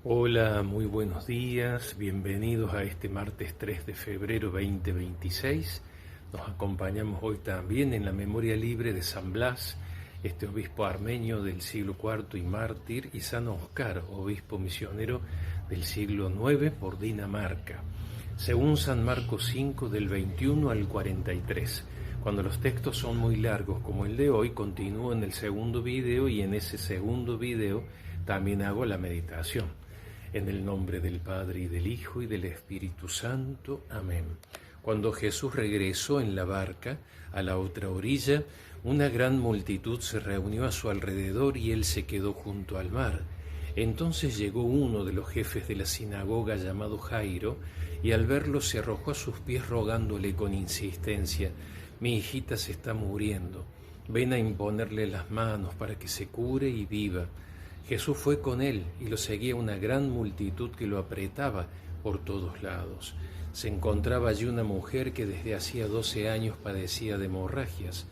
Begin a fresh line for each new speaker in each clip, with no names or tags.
Hola, muy buenos días, bienvenidos a este martes 3 de febrero 2026. Nos acompañamos hoy también en la memoria libre de San Blas, este obispo armenio del siglo IV y mártir, y San Oscar, obispo misionero del siglo IX por Dinamarca, según San Marcos 5 del 21 al 43. Cuando los textos son muy largos como el de hoy, continúo en el segundo video y en ese segundo video también hago la meditación. En el nombre del Padre, y del Hijo, y del Espíritu Santo. Amén. Cuando Jesús regresó en la barca a la otra orilla, una gran multitud se reunió a su alrededor y él se quedó junto al mar. Entonces llegó uno de los jefes de la sinagoga llamado Jairo, y al verlo se arrojó a sus pies rogándole con insistencia: «Mi hijita se está muriendo, ven a imponerle las manos para que se cure y viva». Jesús fue con él y lo seguía una gran multitud que lo apretaba por todos lados. Se encontraba allí una mujer que desde hacía 12 años padecía de hemorragias.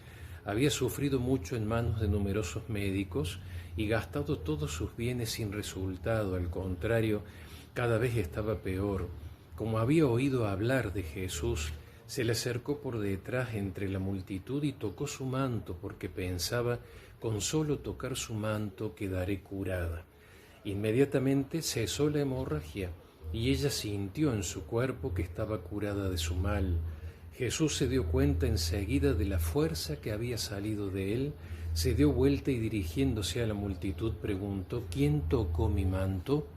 Había sufrido mucho en manos de numerosos médicos y gastado todos sus bienes sin resultado. Al contrario, cada vez estaba peor. Como había oído hablar de Jesús, se le acercó por detrás entre la multitud y tocó su manto, porque pensaba: con solo tocar su manto quedaré curada. Inmediatamente cesó la hemorragia y ella sintió en su cuerpo que estaba curada de su mal. Jesús se dio cuenta enseguida de la fuerza que había salido de él, se dio vuelta y dirigiéndose a la multitud preguntó: ¿quién tocó mi manto?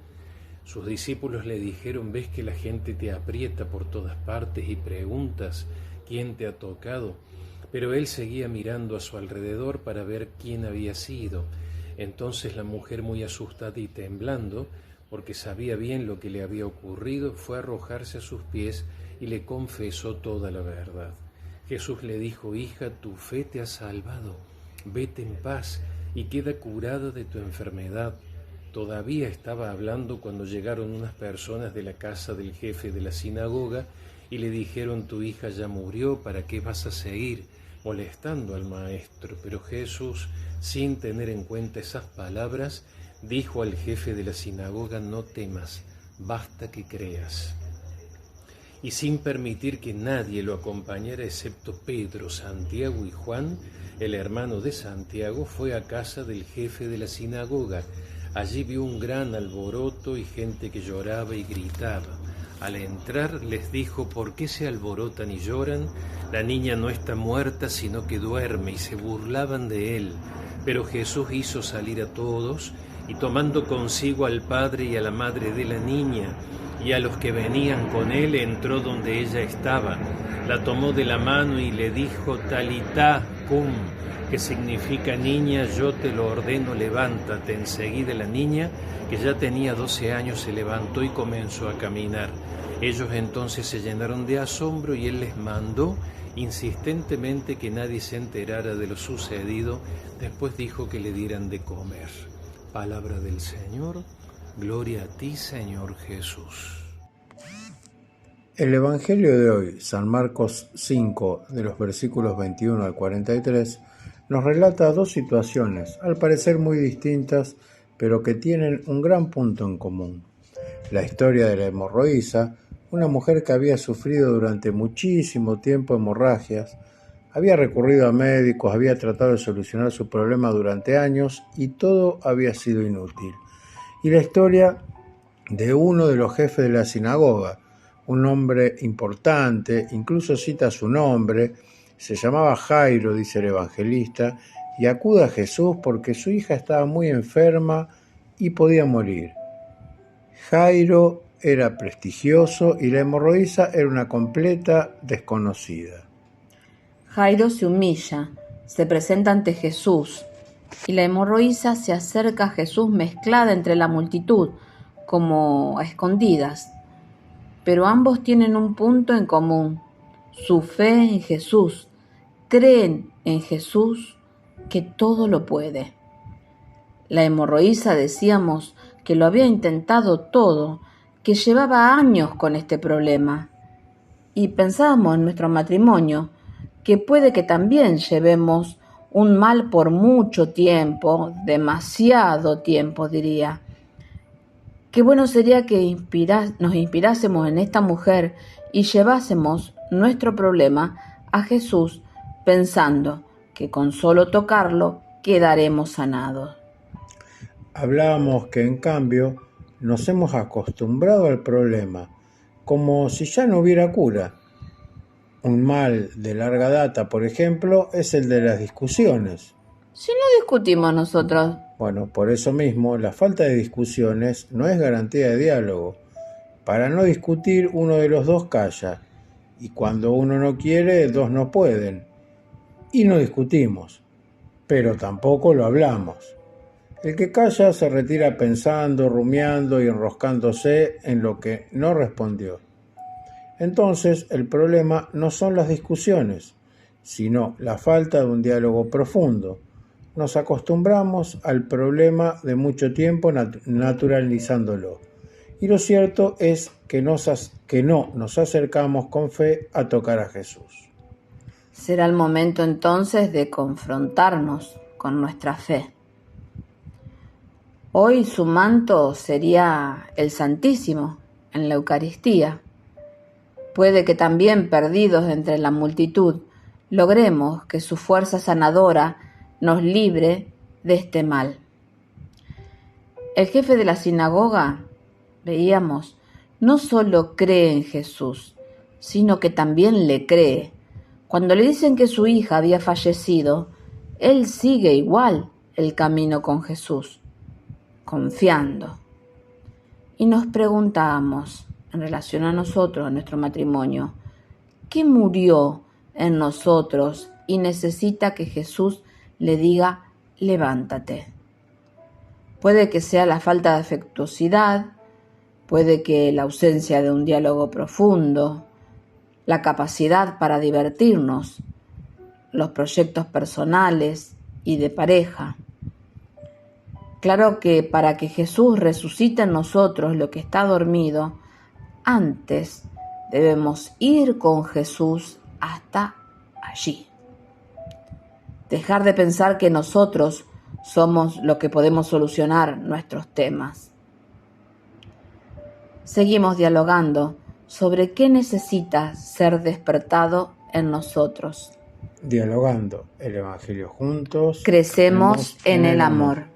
Sus discípulos le dijeron: ¿ves que la gente te aprieta por todas partes y preguntas quién te ha tocado? Pero él seguía mirando a su alrededor para ver quién había sido. Entonces la mujer, muy asustada y temblando, porque sabía bien lo que le había ocurrido, fue a arrojarse a sus pies y le confesó toda la verdad. Jesús le dijo: «Hija, tu fe te ha salvado, vete en paz y queda curada de tu enfermedad». Todavía estaba hablando cuando llegaron unas personas de la casa del jefe de la sinagoga y le dijeron: «Tu hija ya murió, ¿para qué vas a seguir molestando al maestro?». Pero Jesús, sin tener en cuenta esas palabras, dijo al jefe de la sinagoga: «No temas, basta que creas». Y sin permitir que nadie lo acompañara excepto Pedro, Santiago y Juan, el hermano de Santiago, fue a casa del jefe de la sinagoga. Allí vio un gran alboroto y gente que lloraba y gritaba. Al entrar les dijo: «¿Por qué se alborotan y lloran? La niña no está muerta, sino que duerme», y se burlaban de él. Pero Jesús hizo salir a todos, y tomando consigo al padre y a la madre de la niña, y a los que venían con él, entró donde ella estaba. La tomó de la mano y le dijo: «Talitá cum», que significa: «Niña, yo te lo ordeno, levántate». Enseguida la niña, que ya tenía 12 años, se levantó y comenzó a caminar. Ellos entonces se llenaron de asombro y él les mandó insistentemente que nadie se enterara de lo sucedido. Después dijo que le dieran de comer. Palabra del Señor. Gloria a ti, Señor Jesús.
El Evangelio de hoy, San Marcos 5, de los versículos 21 al 43, nos relata dos situaciones, al parecer muy distintas, pero que tienen un gran punto en común. La historia de la hemorroísa, una mujer que había sufrido durante muchísimo tiempo hemorragias, había recurrido a médicos, había tratado de solucionar su problema durante años y todo había sido inútil. Y la historia de uno de los jefes de la sinagoga, un hombre importante, incluso cita su nombre, se llamaba Jairo, dice el evangelista, y acude a Jesús porque su hija estaba muy enferma y podía morir. Jairo era prestigioso y la hemorroísa era una completa desconocida.
Jairo se humilla, se presenta ante Jesús, y la hemorroísa se acerca a Jesús mezclada entre la multitud, como a escondidas. Pero ambos tienen un punto en común: su fe en Jesús. Creen en Jesús, que todo lo puede. La hemorroísa, decíamos, que lo había intentado todo, que llevaba años con este problema. Y pensábamos en nuestro matrimonio, que puede que también llevemos un mal por mucho tiempo, demasiado tiempo diría. Qué bueno sería que nos inspirásemos en esta mujer y llevásemos nuestro problema a Jesús pensando que con solo tocarlo quedaremos sanados.
Hablábamos que en cambio nos hemos acostumbrado al problema, como si ya no hubiera cura. Un mal de larga data, por ejemplo, es el de las discusiones.
Si no discutimos nosotros.
Bueno, por eso mismo, la falta de discusiones no es garantía de diálogo. Para no discutir, uno de los dos calla, y cuando uno no quiere, dos no pueden. Y no discutimos, pero tampoco lo hablamos. El que calla se retira pensando, rumiando y enroscándose en lo que no respondió. Entonces, el problema no son las discusiones, sino la falta de un diálogo profundo. Nos acostumbramos al problema de mucho tiempo naturalizándolo. Y lo cierto es que no nos acercamos con fe a tocar a Jesús.
Será el momento entonces de confrontarnos con nuestra fe. Hoy su manto sería el Santísimo en la Eucaristía. Puede que también perdidos entre la multitud logremos que su fuerza sanadora nos libre de este mal. El jefe de la sinagoga, veíamos, no solo cree en Jesús, sino que también le cree. Cuando le dicen que su hija había fallecido, él sigue igual el camino con Jesús, confiando. Y nos preguntamos, en relación a nosotros, a nuestro matrimonio, ¿qué murió en nosotros y necesita que Jesús le diga, levántate? Puede que sea la falta de afectuosidad, puede que la ausencia de un diálogo profundo, la capacidad para divertirnos, los proyectos personales y de pareja. Claro que para que Jesús resucite en nosotros lo que está dormido, antes debemos ir con Jesús hasta allí. Dejar de pensar que nosotros somos lo que podemos solucionar nuestros temas. Seguimos dialogando sobre qué necesita ser despertado en nosotros.
Dialogando el Evangelio juntos,
Crecemos en el amor.